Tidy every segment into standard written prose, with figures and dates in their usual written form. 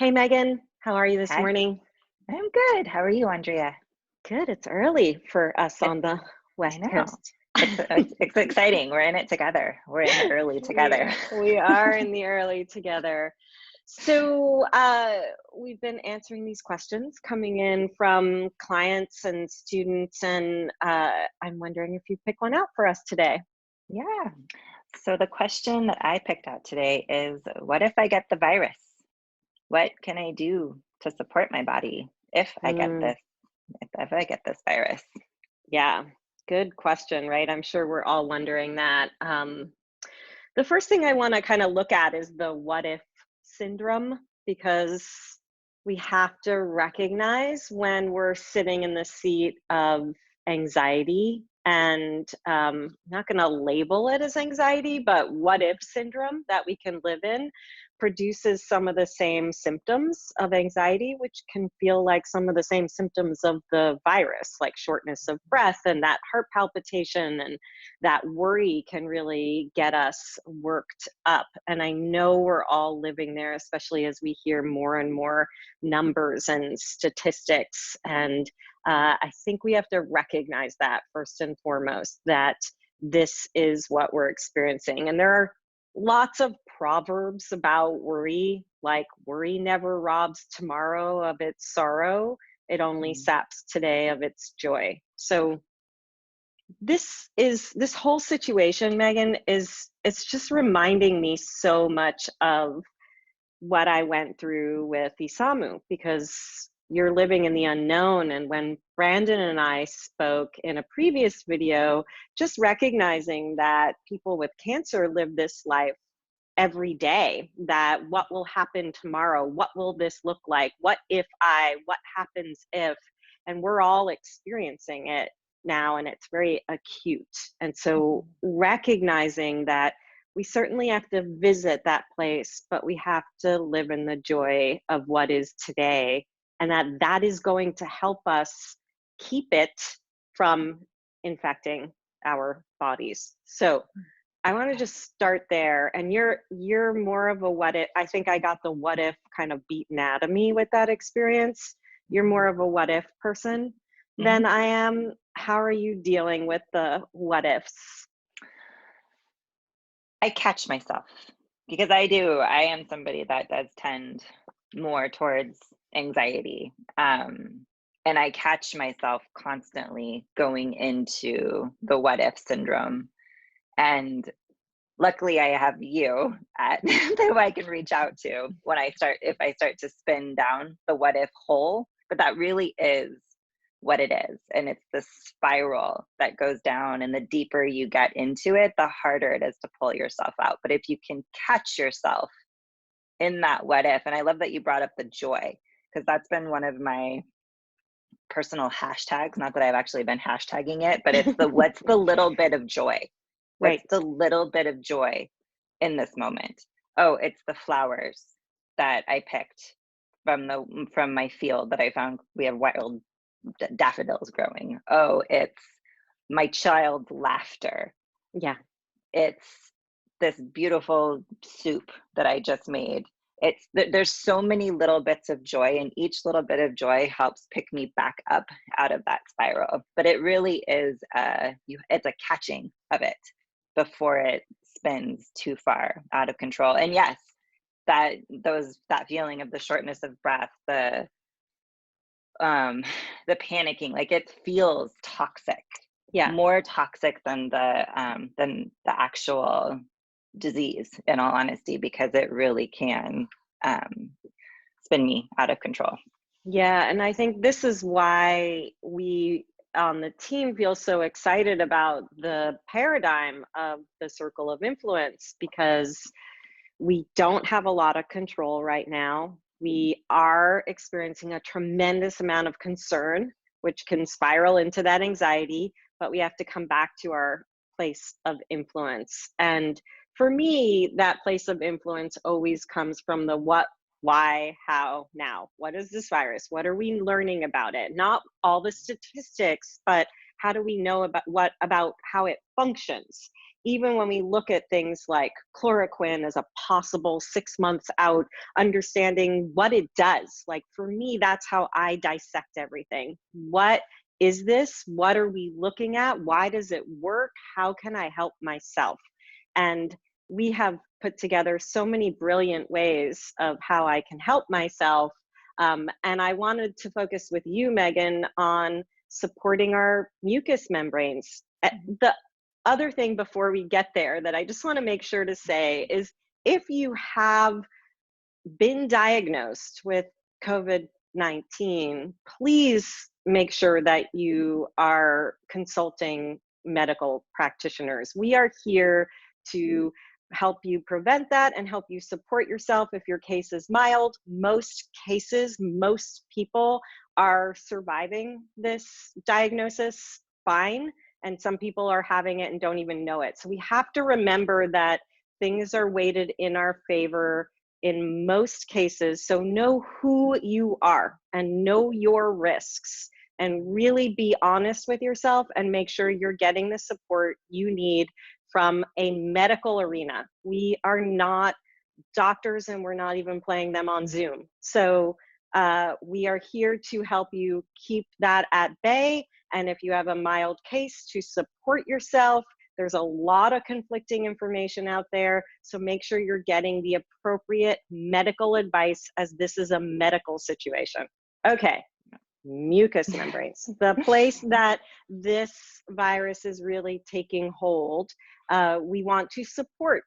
Hey Megan, how are you this Hi, morning? I'm good. How are you, Andrea? Good, it's early for us It, on the I West know. Coast. It's exciting. We're in it together. We're in the early We together. we are in the early together. So we've been answering these questions coming in from clients and students, and I'm wondering if you pick one out for us today. Yeah. So the question that I picked out today is, what if I get the virus? What can I do to support my body if I get Mm, this, if I get this virus? yeah, good question, right? I'm sure we're all wondering that. The first thing I want to kind of look at is the what if syndrome, because we have to recognize when we're sitting in the seat of anxiety and not going to label it as anxiety, but what if syndrome that we can live in produces some of the same symptoms of anxiety, which can feel like some of the same symptoms of the virus, like shortness of breath and that heart palpitation, and that worry can really get us worked up. And I know we're all living there, especially as we hear more and more numbers and statistics. And I think we have to recognize that first and foremost, that this is what we're experiencing. And there are lots of proverbs about worry, like worry never robs tomorrow of its sorrow. It only Mm. saps today of its joy. So this whole situation, Megan, is it's just reminding me so much of what I went through with Isamu, because you're living in the unknown. And when Brandon and I spoke in a previous video, just recognizing that people with cancer live this life every day, that what will happen tomorrow, what will this look like, what happens if, and we're all experiencing it now, and it's very acute. And so Mhm. recognizing that we certainly have to visit that place, but we have to live in the joy of what is today, and that is going to help us keep it from infecting our bodies. So I want to just start there. And you're more of a what if. I think I got the what if kind of beaten out of me with that experience. You're more of a what if person than Mhm. I am. How are you dealing with the what ifs? I catch myself because I am somebody that does tend more towards anxiety. And I catch myself constantly going into the what if syndrome. And luckily, I have you who I can reach out to when if I start to spin down the what if hole. But that really is what it is. And it's the spiral that goes down. And the deeper you get into it, the harder it is to pull yourself out. But if you can catch yourself in that what if, and I love that you brought up the joy, because that's been one of my personal hashtags. Not that I've actually been hashtagging it, but it's the what's the little bit of joy? What's Right. the little bit of joy in this moment? Oh, it's the flowers that I picked from my field that I found. We have wild daffodils growing. Oh, it's my child's laughter. Yeah. It's this beautiful soup that I just made. There's so many little bits of joy, and each little bit of joy helps pick me back up out of that spiral. But it really is it's a catching of it before it spins too far out of control. And yes, that feeling of the shortness of breath, um the panicking, like it feels toxic, Yeah. more toxic than the actual disease, in all honesty, because it really can um spin me out of control. Yeah, and I think this is why we on the team feel so excited about the paradigm of the circle of influence, because we don't have a lot of control right now. We are experiencing a tremendous amount of concern, which can spiral into that anxiety, but we have to come back to our place of influence. And for me, that place of influence always comes from the what, why, how, now. What is this virus? What are we learning about it? Not all the statistics, but how do we know about how it functions? even when we look at things like chloroquine as a possible 6 months out, understanding what it does. Like for me, that's how I dissect everything. What is this? What are we looking at? Why does it work? How can I help myself? And we have put together so many brilliant ways of how I can help myself. And I wanted to focus with you, Megan, on supporting our mucous membranes. The other thing before we get there that I just want to make sure to say is, if you have been diagnosed with COVID-19, please make sure that you are consulting medical practitioners. We are here to help you prevent that and help you support yourself if your case is mild. Most cases, most people are surviving this diagnosis fine, and some people are having it and don't even know it. So we have to remember that things are weighted in our favor in most cases. So know who you are and know your risks, and really be honest with yourself and make sure you're getting the support you need from a medical arena. We are not doctors, and we're not even playing them on Zoom. So we are here to help you keep that at bay. And if you have a mild case, to support yourself. There's a lot of conflicting information out there, so make sure you're getting the appropriate medical advice, as this is a medical situation. Okay, mucous membranes, the place that this virus is really taking hold. We want to support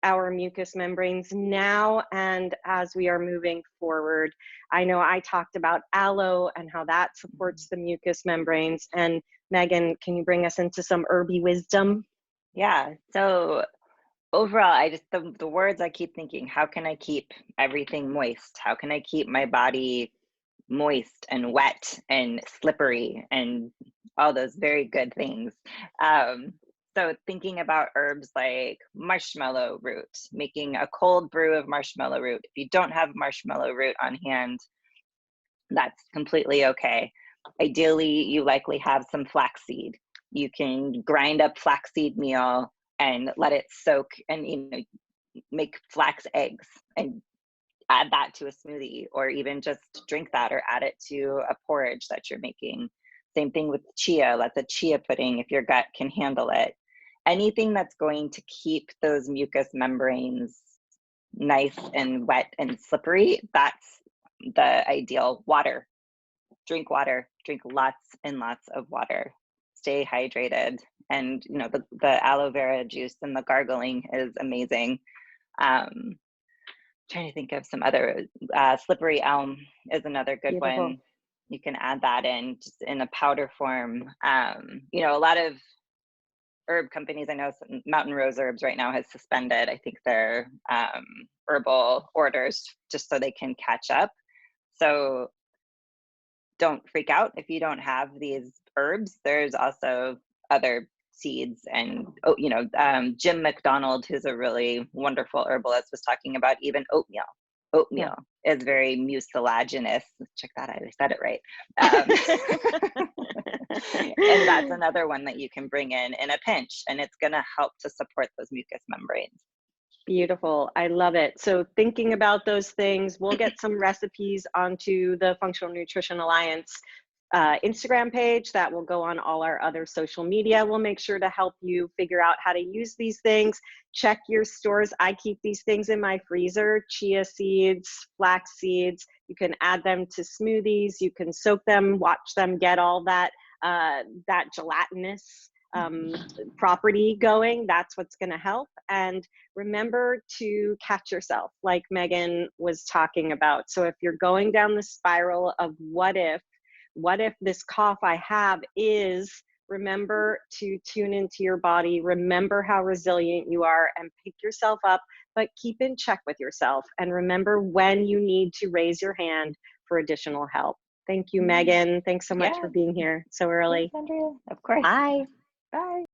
our mucous membranes now and as we are moving forward. I know I talked about aloe and how that supports the mucous membranes. And Megan, can you bring us into some herby wisdom? Yeah. So overall, the words I keep thinking, how can I keep everything moist? How can I keep my body moist and wet and slippery and all those very good things? So thinking about herbs like marshmallow root, making a cold brew of marshmallow root. If you don't have marshmallow root on hand, that's completely okay. Ideally, you likely have some flaxseed. You can grind up flaxseed meal and let it soak, and make flax eggs and add that to a smoothie, or even just drink that or add it to a porridge that you're making. Same thing with chia. That's a chia pudding if your gut can handle it. Anything that's going to keep those mucous membranes nice and wet and slippery, that's the ideal. Water. Drink water. Drink lots and lots of water. Stay hydrated. And the aloe vera juice and the gargling is amazing. Trying to think of some other, slippery elm is another good Beautiful. one. You can add that in just in a powder form. A lot of herb companies, I know Mountain Rose Herbs right now has suspended, I think, their herbal orders just so they can catch up. So don't freak out if you don't have these herbs. There's also other seeds, and Jim McDonald, who's a really wonderful herbalist, was talking about even oatmeal. Yeah. Oatmeal is very mucilaginous. Check that out, I said it right. And that's another one that you can bring in a pinch, and it's going to help to support those mucous membranes. Beautiful. I love it. So thinking about those things, we'll get some recipes onto the Functional Nutrition Alliance Instagram page that will go on all our other social media. We'll make sure to help you figure out how to use these things. Check your stores. I keep these things in my freezer: chia seeds, flax seeds. You can add them to smoothies. You can soak them, watch them get all that gelatinous property going. That's what's going to help. And remember to catch yourself, like Megan was talking about. So if you're going down the spiral of what if this cough I have is, remember to tune into your body, remember how resilient you are, and pick yourself up, but keep in check with yourself. And remember when you need to raise your hand for additional help. Thank you, Megan. Thanks so much for being here so early. Thanks, Andrea. Of course. Bye. Bye.